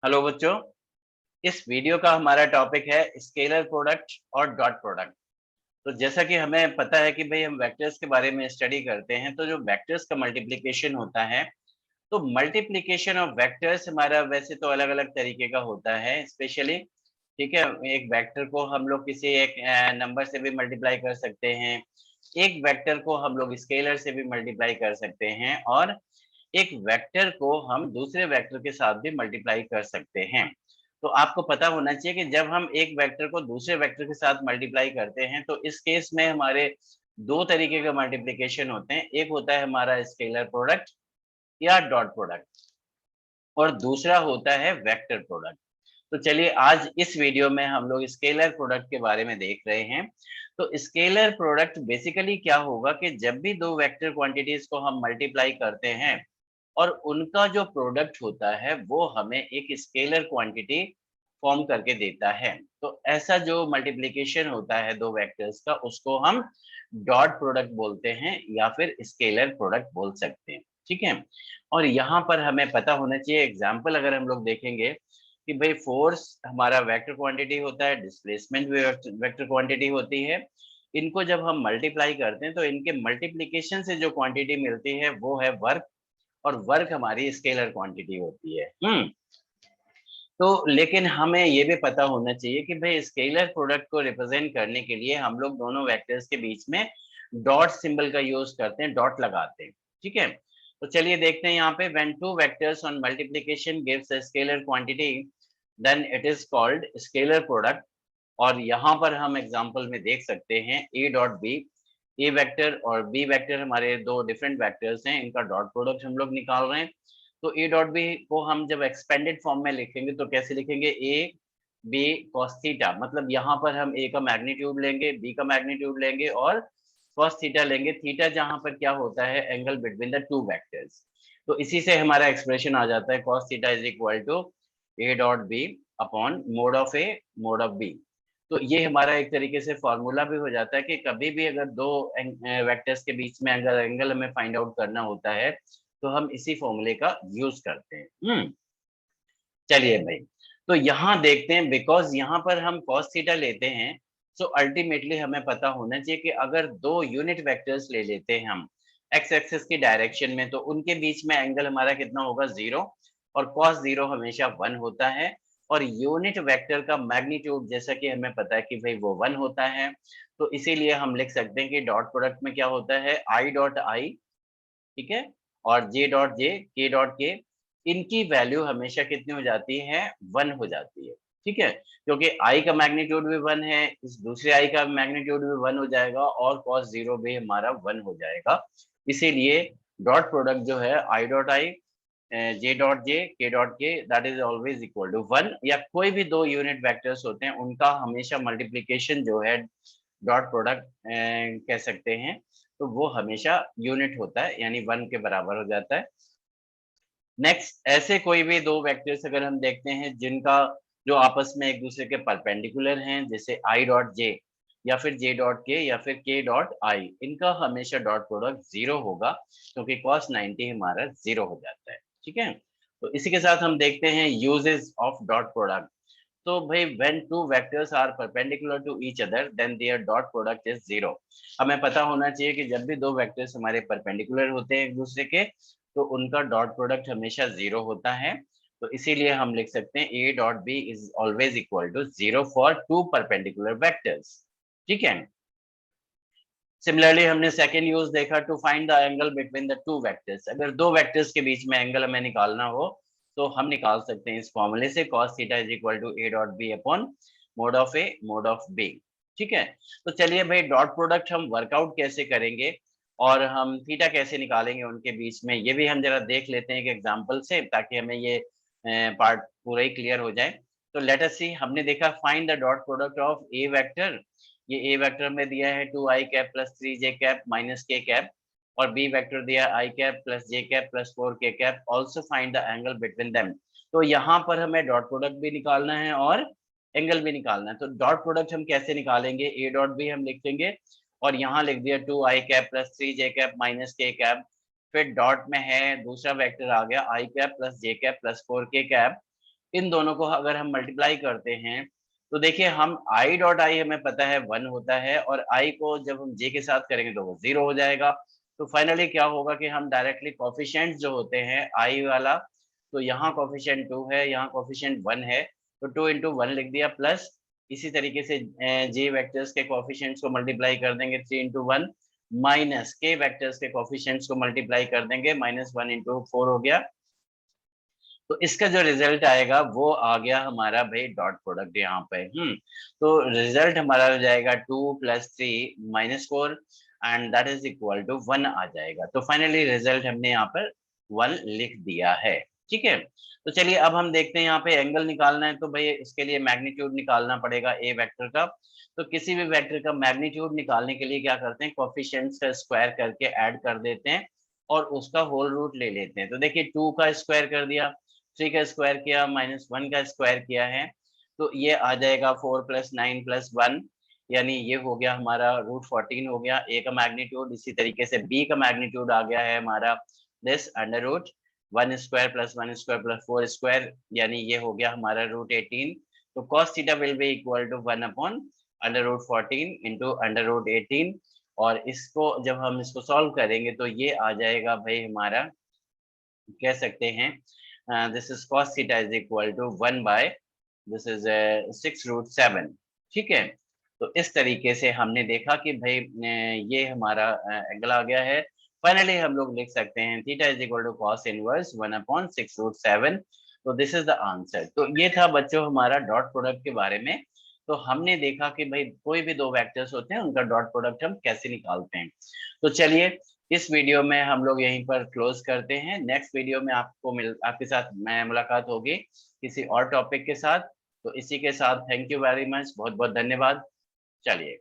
Hello बच्चों, इस video का हमारा टॉपिक है स्केलर प्रोडक्ट और डॉट प्रोडक्ट। तो जैसा कि हमें पता है कि भाई हम वेक्टर्स के बारे में स्टडी करते हैं, तो जो वेक्टर्स का मल्टीप्लिकेशन होता है, तो मल्टीप्लिकेशन ऑफ वेक्टर्स हमारा वैसे तो अलग अलग तरीके का होता है। स्पेशली ठीक है, एक वेक्टर को हम लोग किसी एक नंबर से भी मल्टीप्लाई कर सकते हैं, एक वेक्टर को हम लोग स्केलर से भी मल्टीप्लाई कर सकते हैं, और एक वेक्टर को हम दूसरे वेक्टर के साथ भी मल्टीप्लाई कर सकते हैं। तो आपको पता होना चाहिए कि जब हम एक वेक्टर को दूसरे वेक्टर के साथ मल्टीप्लाई करते हैं, तो इस केस में हमारे दो तरीके के मल्टीप्लिकेशन होते हैं। एक होता है हमारा स्केलर प्रोडक्ट या डॉट प्रोडक्ट, और दूसरा होता है वेक्टर प्रोडक्ट। तो चलिए आज इस वीडियो में हम लोग स्केलर प्रोडक्ट के बारे में देख रहे हैं। तो स्केलर प्रोडक्ट बेसिकली क्या होगा कि जब भी दो वेक्टर क्वांटिटीज को हम मल्टीप्लाई करते हैं और उनका जो प्रोडक्ट होता है वो हमें एक स्केलर क्वांटिटी फॉर्म करके देता है। तो ऐसा जो मल्टीप्लिकेशन होता है दो वेक्टर्स का, उसको हम डॉट प्रोडक्ट बोलते हैं या फिर स्केलर प्रोडक्ट बोल सकते हैं। ठीक है, और यहाँ पर हमें पता होना चाहिए, एग्जाम्पल अगर हम लोग देखेंगे कि भाई फोर्स हमारा वेक्टर क्वांटिटी होता है, डिस्प्लेसमेंट भी वेक्टर क्वांटिटी होती है। इनको जब हम मल्टीप्लाई करते हैं तो इनके मल्टीप्लिकेशन से जो क्वांटिटी मिलती है वो है वर्क, और वर्क हमारी स्केलर क्वांटिटी होती है। तो लेकिन हमें ये भी पता होना चाहिए कि भाई स्केलर प्रोडक्ट को रिप्रेजेंट करने के लिए हम लोग दोनों वेक्टर्स के बीच में डॉट सिंबल का यूज करते हैं, डॉट लगाते हैं। ठीक है, तो चलिए देखते हैं यहाँ पे, when two vectors on multiplication gives a scalar quantity then it is called scalar product. और यहाँ पर हम एग्जांपल में देख सकते हैं A dot B, A vector और बी वेक्टर हमारे दो डिफरेंट वेक्टर्स हैं, इनका डॉट प्रोडक्ट हम लोग निकाल रहे हैं। तो ए डॉट बी को हम जब एक्सपेंडेड फॉर्म में लिखेंगे तो कैसे लिखेंगे, ए बी कॉस थीटा, मतलब यहाँ पर हम ए का मैग्नीट्यूड लेंगे, बी का मैग्नीट्यूड लेंगे और कॉस थीटा लेंगे। थीटा जहाँ पर क्या होता है, angle between the two vectors. तो इसी से हमारा एक्सप्रेशन आ जाता है, cos theta is equal to A dot B upon mod of A mod of B. तो ये हमारा एक तरीके से फॉर्मूला भी हो जाता है कि कभी भी अगर दो वेक्टर्स के बीच में अगर एंगल हमें फाइंड आउट करना होता है तो हम इसी फॉर्मूले का यूज करते हैं। चलिए भाई, तो यहाँ देखते हैं, बिकॉज यहाँ पर हम cos थीटा लेते हैं, सो अल्टीमेटली हमें पता होना चाहिए कि अगर दो यूनिट वेक्टर्स ले लेते हैं हम एक्स एक्सिस की डायरेक्शन में, तो उनके बीच में एंगल हमारा कितना होगा, जीरो, और cos जीरो हमेशा वन होता है। और यूनिट वेक्टर का मैग्नीट्यूड जैसा कि हमें पता है कि भाई वो वन होता है, तो इसीलिए हम लिख सकते हैं कि डॉट प्रोडक्ट में क्या होता है, आई डॉट आई, ठीक है, और J dot J, K dot के, इनकी वैल्यू हमेशा कितनी हो जाती है, वन हो जाती है। ठीक है, क्योंकि आई का मैग्नीट्यूड भी वन है, इस दूसरे आई का मैग्नीट्यूड भी वन हो जाएगा, और cos जीरो भी हमारा वन हो जाएगा। इसीलिए डॉट प्रोडक्ट जो है I dot I, J dot J, K dot K, that is always equal to one. या कोई भी दो यूनिट वेक्टर्स होते हैं उनका हमेशा मल्टीप्लीकेशन जो है डॉट प्रोडक्ट कह सकते हैं, तो वो हमेशा यूनिट होता है, यानी वन के बराबर हो जाता है। नेक्स्ट, ऐसे कोई भी दो वेक्टर्स अगर हम देखते हैं जिनका जो आपस में एक दूसरे के परपेंडिकुलर हैं, जैसे आई डॉट जे या फिर जे डॉट के या फिर के डॉट आई, इनका हमेशा डॉट प्रोडक्ट जीरो होगा, क्योंकि cos 90 हमारा जीरो हो जाता है। ठीक है, तो इसी के साथ हम देखते हैं यूजेस ऑफ डॉट प्रोडक्ट। तो भाई when two vectors are perpendicular to each other then their dot product is zero. हमें पता होना चाहिए कि जब भी दो वेक्टर्स हमारे परपेंडिकुलर होते हैं एक दूसरे के, तो उनका डॉट प्रोडक्ट हमेशा जीरो होता है। तो इसीलिए हम लिख सकते हैं A dot B is always equal to zero for two perpendicular vectors. ठीक है, सिमिलरली हमने सेकेंड यूज देखा, to find the angle between the two vectors. अगर दो वेक्टर्स के बीच में एंगल हमें निकालना हो तो हम निकाल सकते हैं इस फॉर्मूले से, cos theta is equal to A dot B upon mod of A mod of B. ठीक है, तो चलिए भाई डॉट प्रोडक्ट हम वर्कआउट कैसे करेंगे और हम थीटा कैसे निकालेंगे उनके बीच में, ये भी हम जरा देख लेते हैं एक एग्जांपल से, ताकि हमें ये पार्ट पूरा ही क्लियर हो जाए। तो लेट अस सी, हमने देखा find the dot product of a vector. ये ए वेक्टर में दिया है two i cap plus three j cap minus k cap, और बी वेक्टर दिया i cap plus j cap plus four k cap, also find the angle between them. तो यहाँ पर हमें डॉट प्रोडक्ट भी निकालना है और एंगल भी निकालना है। तो डॉट प्रोडक्ट हम कैसे निकालेंगे, ए डॉट बी हम लिख देंगे, और यहाँ लिख दिया two i cap plus three j cap minus k cap, फिर डॉट में है दूसरा वेक्टर आ गया i cap plus j cap plus four k cap, इन दोनों को अगर हम मल्टीप्लाई करते हैं तो देखिए हम आई डॉट आई हमें पता है 1 होता है, और आई को जब हम जे के साथ करेंगे तो वो 0 हो जाएगा। तो फाइनली क्या होगा कि हम डायरेक्टली कोफिशिएंट जो होते हैं आई वाला, तो यहाँ कोफिशिएंट 2 है, यहाँ कोफिशिएंट 1 है, तो 2 इंटू 1 लिख दिया, प्लस इसी तरीके से जे वेक्टर्स के कोफिशिएंट्स को मल्टीप्लाई कर देंगे 3 इंटू 1, माइनस के वेक्टर्स के कोफिशिएंट्स को मल्टीप्लाई कर देंगे, माइनस 1 इंटू 4 हो गया। तो इसका जो रिजल्ट आएगा वो आ गया हमारा भाई डॉट प्रोडक्ट यहाँ पे। तो रिजल्ट हमारा हो जाएगा 2 + 3 - 4 and that is equal to 1 आ जाएगा। तो फाइनली रिजल्ट हमने यहाँ पर 1 लिख दिया है। ठीक है, तो चलिए अब हम देखते हैं यहाँ पे एंगल निकालना है, तो भाई इसके लिए मैग्नीट्यूड निकालना पड़ेगा ए वेक्टर का। तो किसी भी वेक्टर का मैग्नीट्यूड निकालने के लिए क्या करते हैं, कोफिशिएंट्स का स्क्वायर करके ऐड कर देते हैं और उसका होल रूट ले लेते हैं। तो देखिए 2 का स्क्वायर कर दिया, 3 का स्क्वायर किया, -1 का स्क्वायर किया है, तो ये आ जाएगा 4 + 9 + 1, यानी ये हो गया हमारा √14 हो गया ए का मैग्नीट्यूड। इसी तरीके से बी का मैग्नीट्यूड आ गया है हमारा दिस √1² + 1² + 4², यानी ये हो गया हमारा √18। तो cos theta will be equal to 1/√14 into √18, और इसको जब हम इसको सॉल्व करेंगे तो ये आ जाएगा भाई हमारा, कह सकते हैं this is cos theta is equal to 1/, this is 6√7। ठीक है, तो इस तरीके से हमने देखा कि भाई ये हमारा एंगल आ गया है। फाइनली हम लोग लिख सकते हैं theta is equal to cos inverse 1/6√7। तो दिस इज द आंसर। तो ये था बच्चों हमारा डॉट प्रोडक्ट के बारे में। तो हमने देखा कि भाई कोई भी दो वेक्टर्स होते हैं उनका डॉट प्रोडक्ट हम कैसे निकालते हैं। तो चलिए इस वीडियो में हम लोग यहीं पर क्लोज करते हैं। नेक्स्ट वीडियो में आपके साथ मैं मुलाकात होगी किसी और टॉपिक के साथ। तो इसी के साथ थैंक यू वेरी मच, बहुत बहुत धन्यवाद। चलिए।